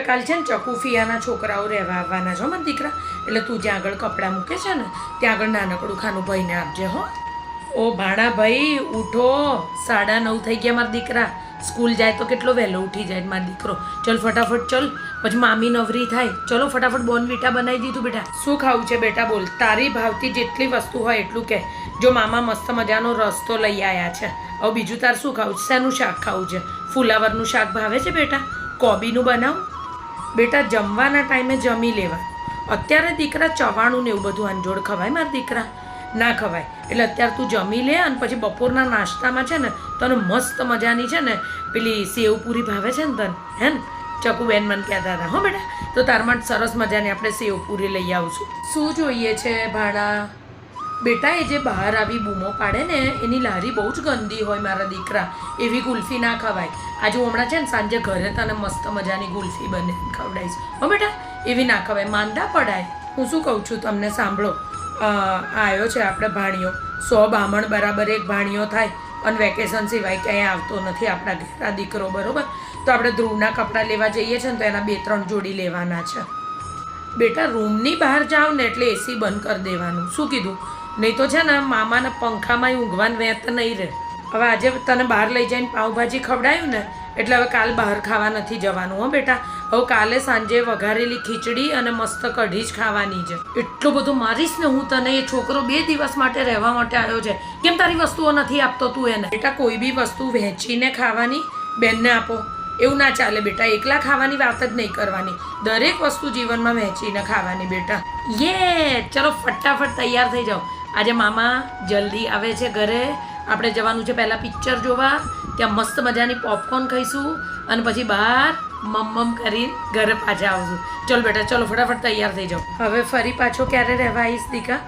કાલ છે ને ચકુ ફિયાના છોકરાઓ રહેવા આવવાના છો મારા દીકરા, એટલે તું જ્યાં આગળ કપડાં મૂકે છે ને ત્યાં આગળ નાનકડું ખાનું ભાઈને આપજે હો. ઓ ભાણા ભાઈ ઉઠો, 9:30 થઈ ગયા મારા દીકરા. સ્કૂલ જાય તો કેટલો વહેલો ઉઠી જાય મારો દીકરો. ચલ ફટાફટ ચલ, પછી મામી નવરી થાય. ચલો ફટાફટ બોર્નવિટા બનાવી દીધું બેટા. શું ખાવું છે બેટા બોલ, તારી ભાવતી જેટલી વસ્તુ હોય એટલું કહે. જો મામા મસ્ત મજાનો રસ્તો લઈ આવ્યા છે. હવે બીજું તાર શું ખાવું છે? શેનું શાક ખાવું છે? ફુલાવરનું શાક ભાવે છે બેટા? કોબીનું બનાવ બેટા. જમવાના ટાઈમે જમી લેવા. અત્યારે દીકરા ચવાણું ને એવું બધું આંજોડ ખવાય મારા દીકરા? ના ખવાય. એટલે અત્યારે તું જમી લે અને પછી બપોરના નાસ્તામાં છે ને તને મસ્ત મજાની છે ને પેલી સેવપૂરી ભાવે છે ને તને, હે ને? ચકુબેન મને કહેતા હતા હો બેટા. તો તાર માટે સરસ મજાની આપણે સેવપૂરી લઈ આવશું. શું જોઈએ છે ભાણા? બેટા એ જે બહાર આવી બૂમો પાડે ને એની લારી બહુ જ ગંદી હોય મારા દીકરા. એવી ગુલ્ફી ના ખવાય. આજે હું હમણાં છે ને સાંજે ઘરે તને મસ્ત મજાની ગુલ્ફી બને ખવડાવીશ હો બેટા. એવી ના ખવાય, માંદા પડાય. હું શું કહું છું તમને સાંભળો. આવ્યો છે આપણે ભાણિયો. 100 બામણ બરાબર એક ભાણિયો થાય. અને વેકેશન સિવાય ક્યાંય આવતો નથી આપણા ઘેરા દીકરો, બરાબર? તો આપણે ધ્રુવના કપડાં લેવા જઈએ છીએ ને તો એના 2-3 જોડી લેવાના છે. બેટા રૂમની બહાર જાઓ ને એટલે એસી બંધ કરી દેવાનું. શું કીધું? નહીં તો છે ને મામાના પંખામાં ઊંઘવાનું વેત નહીં રહે. હવે આજે તને બહાર લઈ જઈને પાઉંભાજી ખવડાવ્યું ને એટલે હવે કાલ બહાર ખાવા નથી જવાનું હો બેટા. હવે કાલે સાંજે વઘારેલી ખીચડી અને મસ્ત કઢી જ ખાવાની છે. એટલું બધું મારીશ ને હું તને. એ છોકરો 2 દિવસ માટે રહેવા માટે આવ્યો છે. કેમ તારી વસ્તુઓ નથી આપતો તું એને? બેટા કોઈ બી વસ્તુ વહેંચીને ખાવાની, બેનને આપો એવું ના ચાલે બેટા. એકલા ખાવાની વાત જ નહીં કરવાની. દરેક વસ્તુ જીવનમાં વહેંચીને ખાવાની બેટા. ચલો ફટાફટ તૈયાર થઈ જાઓ. આજે મામા જલ્દી આવે છે ઘરે. આપણે જવાનું છે પહેલાં પિક્ચર જોવા. ત્યાં મસ્ત મજાની પોપકોર્ન ખાઈશું અને પછી બહાર મમ કરી ઘરે પાછા આવશું. ચલો બેટા ચલો ફટાફટ તૈયાર થઈ જાઓ. હવે ફરી પાછો ક્યારે રહેવા આવીશ દીકા?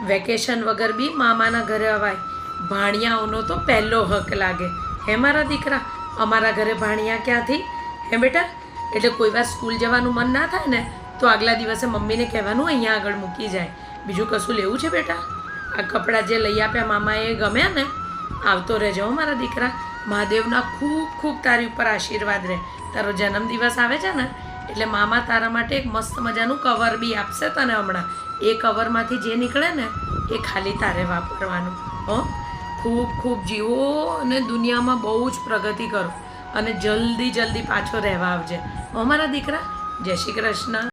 વેકેશન વગર બી મામાના ઘરે અવાય. ભાણિયાઓનો તો પહેલો હક લાગે હે મારા દીકરા. અમારા ઘરે ભાણિયા ક્યાંથી હે બેટા? એટલે કોઈ વાર સ્કૂલ જવાનું મન ના થાય ને તો આગલા દિવસે મમ્મીને કહેવાનું અહીંયા આગળ મૂકી જાય. બીજું કશું લેવું છે બેટા? આ કપડાં જે લઈ આપ્યા મામાએ ગમ્યા ને? આવતો રહેજો મારા દીકરા. મહાદેવના ખૂબ ખૂબ તારી ઉપર આશીર્વાદ રહે. તારો જન્મદિવસ આવે છે ને એટલે મામા તારા માટે એક મસ્ત મજાનું કવર બી આપશે તને હમણાં. એ કવરમાંથી જે નીકળે ને એ ખાલી તારે વાપરવાનું હો. ખૂબ ખૂબ જીવો અને દુનિયામાં બહુ જ પ્રગતિ કરો અને જલ્દી પાછો રહેવા આવજે હો મારા દીકરા. જય શ્રી કૃષ્ણ.